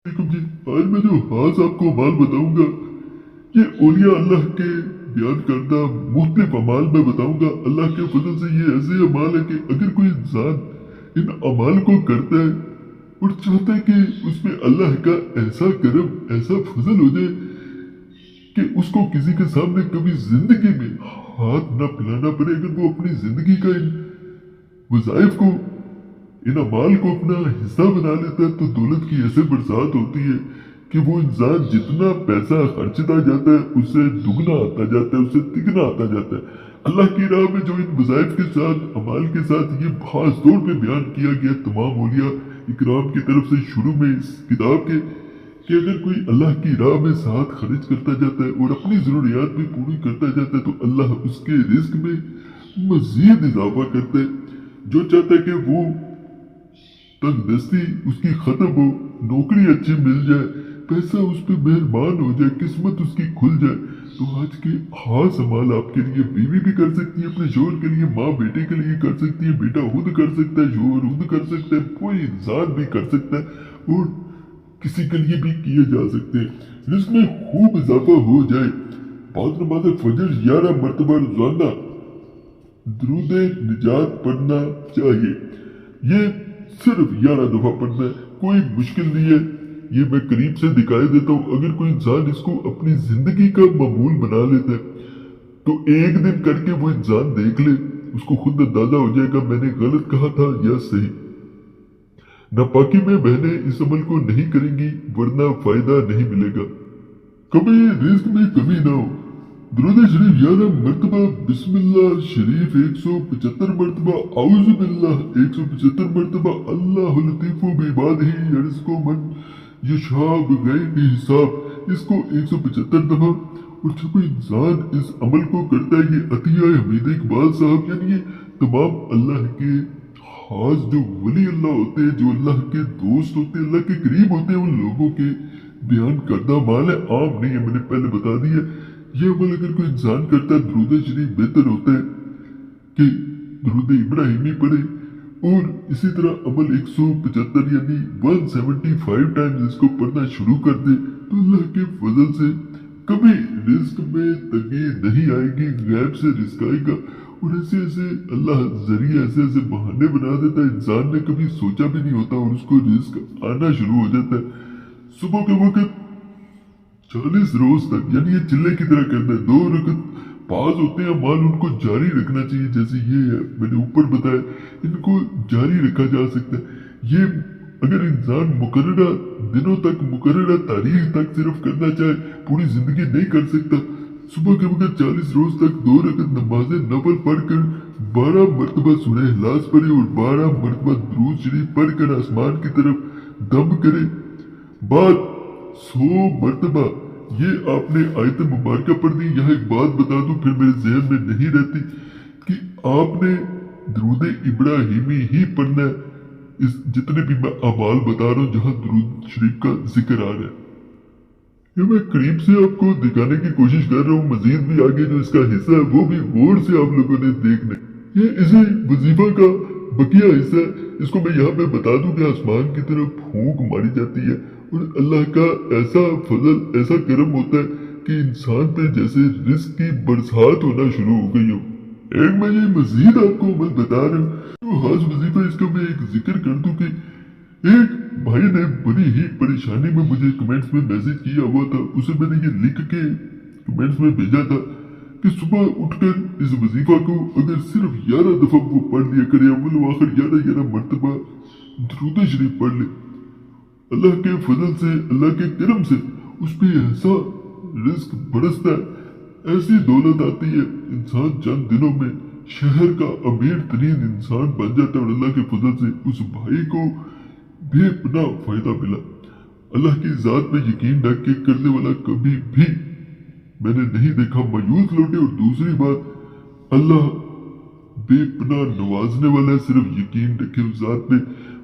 वालेकुम जी। आज मैं जो खास आपको अमाल बताऊंगा, ये औलिया अल्लाह के बयान करदा मुख्तलिफ अमाल मैं बताऊंगा। अल्लाह के फजल से ये ऐसे अमाल है कि अगर कोई इंसान इन अमाल को करता है और चाहता है कि उसमें अल्लाह का ऐसा करम, ऐसा फजल हो जाए कि उसको किसी के सामने कभी जिंदगी में हाथ ना फैलाना पड़े, अगर वो अपनी जिंदगी का इन वज़ाइफ को, इन अमाल को अपना हिस्सा बना लेता है, तो दौलत की ऐसे बरसात होती है कि वो इंसान जितना पैसा खर्चता जाता है उससे दुगना आता जाता है, उससे तिगना आता जाता है। अल्लाह की राह में जो इन वज़ाइफ के साथ, अमाल के साथ ये खास तौर पे बयान किया गया तमाम औलिया इकराम की तरफ से शुरू में इस किताब के, कि अगर कोई अल्लाह की राह में साथ खर्च करता जाता है और अपनी ज़रूरियात भी पूरी करता जाता है, तो अल्लाह उसके रिस्क में मज़ीद इजाफा करता है। जो चाहता है कि वो तंगदस्ती उसकी ख़त्म हो, नौकरी अच्छी मिल जाए, पैसा उस पर मेहरबान हो जाए, किस्मत उसकी खुल जाए, तो आज के खास अमाल आपके लिए बीवी भी कर सकती है, अपने शोहर के लिए, माँ बेटे के लिए कर सकती है, बेटा खुद कर सकता है, शोहर खुद कर सकता है, कोई इंसान भी कर सकता है और किसी के लिए भी किए जा सकते हैं। रिस्क में खूब इजाफा हो जाए। पाँच नमाज़ फजर 11 मरतबा रोजाना दरूद निजात पढ़ना चाहिए। ये सिर्फ 11 दफा पढ़ना है, कोई मुश्किल नहीं है। ये मैं करीब से दिखाई देता हूँ। अगर कोई इंसान इसको अपनी जिंदगी का मामूल बना लेता है, तो एक दिन करके वो इंसान देख ले, उसको खुद अंदाजा हो जाएगा मैंने गलत कहा था या सही। नापाकी में बहनें इस अमल को नहीं करेंगी वरना फायदा नहीं मिलेगा। कभी रिस्क में कमी ना हो। दुरूद शरीफ 11 मरतबा, बिस्मिल्लाह शरीफ 175 मरतबा, औज़ु बिल्लाह 175 मरतबा, अल्लाह लतीफ़ु बिइबादिही यर्ज़ुक़ु मन यशाअ बिग़ैरि हिसाब, इसको 175 दफा। और जब कोई इंसान इस अमल को करता है, ये अतिया हमीद इकबाल साहब, यानी ये तमाम अल्लाह के खास जो वली अल्लाह होते हैं, जो अल्लाह के दोस्त होते हैं, अल्लाह के करीब होते हैं, उन लोगों के बयान करदा माल है, आम नहीं है, मैंने पहले बता दिया। ये अमल अगर कोई इंसान करता है, दुरूद शरीफ बेहतर होता है कि दुरूद इब्राहिमी पढ़े, और इसी तरह अमल 175 यानी 175 टाइम्स इसको पढ़ना शुरू कर दे, तो अल्लाह के फजल से कभी रिस्क में तंगी नहीं आएगी, गैब से रिस्क आएगा। और ऐसे ऐसे अल्लाह जरिए, ऐसे ऐसे बहाने बना देता है, इंसान ने कभी सोचा भी नहीं होता और उसको रिस्क आना शुरू हो जाता है। सुबह के वक्त 40 रोज तक, यानी ये चिल्ले की तरह करना है। 2 रकत पास होते हैं माल, उनको जारी रखना चाहिए। जैसे ये है, मैंने ऊपर बताया, इनको जारी रखा जा सकता है। ये अगर इंसान मुकर्ररा दिनों तक, मुकर्ररा तारीख तक सिर्फ करना चाहे, पूरी जिंदगी नहीं कर सकता। सुबह के वक्त 40 रोज तक 2 रकत नमाज़े नफल पढ़कर 12 मरतबा सूरह इखलास पढ़े और 12 मरतबा दुरूद शरीफ पढ़कर आसमान की तरफ दम करे। बाद 100 मरतबा ये आपने आयत मुबारका पढ़ दी। यहाँ एक बात बता दूं, फिर मेरे जहन में नहीं रहती, कि आपने दुरूद इब्राहिमी ही पढ़ना है। इस जितने भी मैं अमाल बता रहा हूँ जहाँ दुरूद शरीफ का जिक्र आ रहा है, ये मैं करीब से आपको दिखाने की कोशिश कर रहा हूँ। मजीद भी आगे जो इसका हिस्सा है वो भी गौर से आप लोगों ने देखना। ये इसी वजीफा का बकिया हिस्सा है। इसको मैं यहाँ पे बता दूं कि आसमान की तरफ फूंक मारी जाती है और अल्लाह का ऐसा फजल, ऐसा करम होता है कि इंसान पे जैसे रिस्क की बरसात होना शुरू हो गई हो। एक मैं ये मजीद आपको अमल बता रहा हूँ, तो खास वजीफा इसका मैं एक जिक्र कर दूं कि एक भाई ने बड़ी ही परेशानी में मुझे कमेंट्स में मैसेज किया हुआ था। उसे मैंने ये लिख के कमेंट्स में भेजा था कि सुबह उठकर इस वजीफा को अगर सिर्फ 11 दफा वो पढ़ लिया करे, अव्वल व आखिर 11 मरतबा दुरूद शरीफ पढ़ ले, अल्लाह के फजल से, अल्लाह के करम से उस पर ऐसा रिस्क बरसता है, ऐसी दौलत आती है, इंसान चंद दिनों में शहर का अमीर तरीन इंसान बन जाता है। और अल्लाह के फजल से उस भाई को बेपनाह फायदा मिला। अल्लाह की जात में यकीन रख के करने वाला कभी भी मैंने नहीं देखा मायूस लौटे। और दूसरी बात, अल्लाह बेपनाह नवाजने वाला है, सिर्फ यकीन रखे उस जात पे,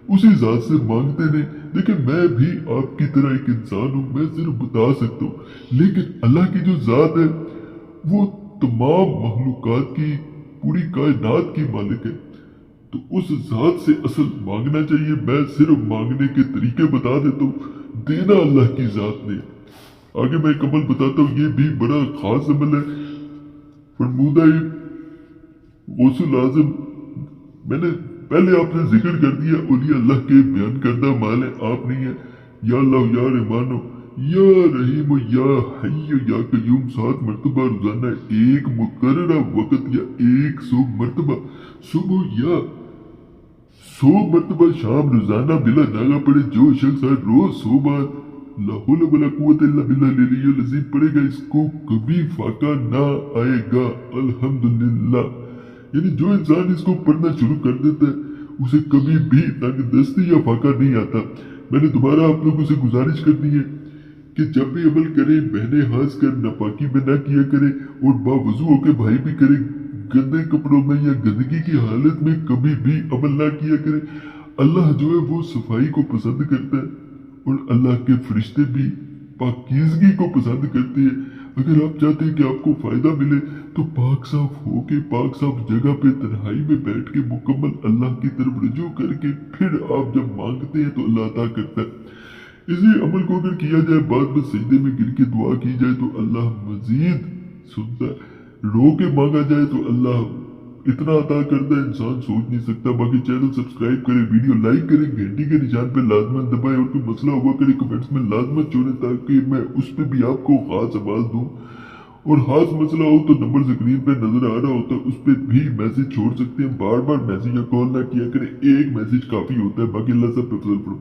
उसी जात से मांगते रहे। देखिए, मैं भी आपकी तरह एक इंसान हूँ, मैं सिर्फ बता सकता हूँ, लेकिन अल्लाह की जो जात है वो तमाम मखलूकात की, पूरी कायनात की मालिक है। तो उस जात से असल मांगना चाहिए। मैं सिर्फ मांगने के तरीके बता देता हूँ। देना अल्लाह की जात ने। आगे मैं एक अमल बताता हूँ, ये भी बड़ा खास अमल है। फरमूदा गौसुल आजम, मैंने पहले आपने जिक्र कर दिया औलिया अल्लाह के बयान करदा माल है, आप नहीं है। या अल्लाह या रहमानो या रहीम या हय्यु या कय्यूम 7 मरतबा रोजाना एक मुकर्ररा वक्त या 100 मरतबा सुबह या 100 मरतबा शाम रोजाना बिला नागा पड़े जो शख्स हर रोज 100 बार ला हौला वला कुव्वता इल्ला बिल्लाह लिल अज़ीम पड़ेगा, इसको कभी फाका ना आएगा। अल्हम्दुलिल्लाह। यानी जो इंसान इसको पढ़ना शुरू कर देता है उसे कभी भी तंगदस्ती या फाका नहीं आता। मैंने दोबारा आप लोगों से गुजारिश कर दी है कि जब भी अमल करें बहने हंस कर नापाकी में ना किया करें और बावजू होकर भाई भी करें। गंदे कपड़ों में या गंदगी की हालत में कभी भी अमल ना किया करें। अल्लाह जो है वो सफाई को पसंद करता है और अल्लाह के फरिश्ते भी पाकीज़गी को पसंद करते हैं। अगर आप चाहते हैं कि आपको फायदा मिले तो पाक साफ होके पाक साफ जगह पे तन्हाई में बैठ के मुकम्मल अल्लाह की तरफ रुजू करके फिर आप जब मांगते हैं तो अल्लाह अता करता है। इसी अमल को अगर किया जाए, बाद में सजदे में गिर के दुआ की जाए तो अल्लाह मजीद सुनता है। रो के मांगा जाए तो अल्लाह इतना अता करता है इंसान सोच नहीं सकता। बाकी चैनल सब्सक्राइब करें, वीडियो लाइक करें, घंटी के निशान पे लाजमन दबाएं और कोई मसला हुआ करे कमेंट्स में लाजमन छोड़ें ताकि मैं उस पर भी आपको खास आवाज दूं। और खास मसला हो तो नंबर स्क्रीन पे नजर आ रहा होता है, उस पर भी मैसेज छोड़ सकते हैं। बार बार मैसेज या कॉल ना किया करें, एक मैसेज काफी होता है। बाकी अल्लाह सब पे फजल फरमाए।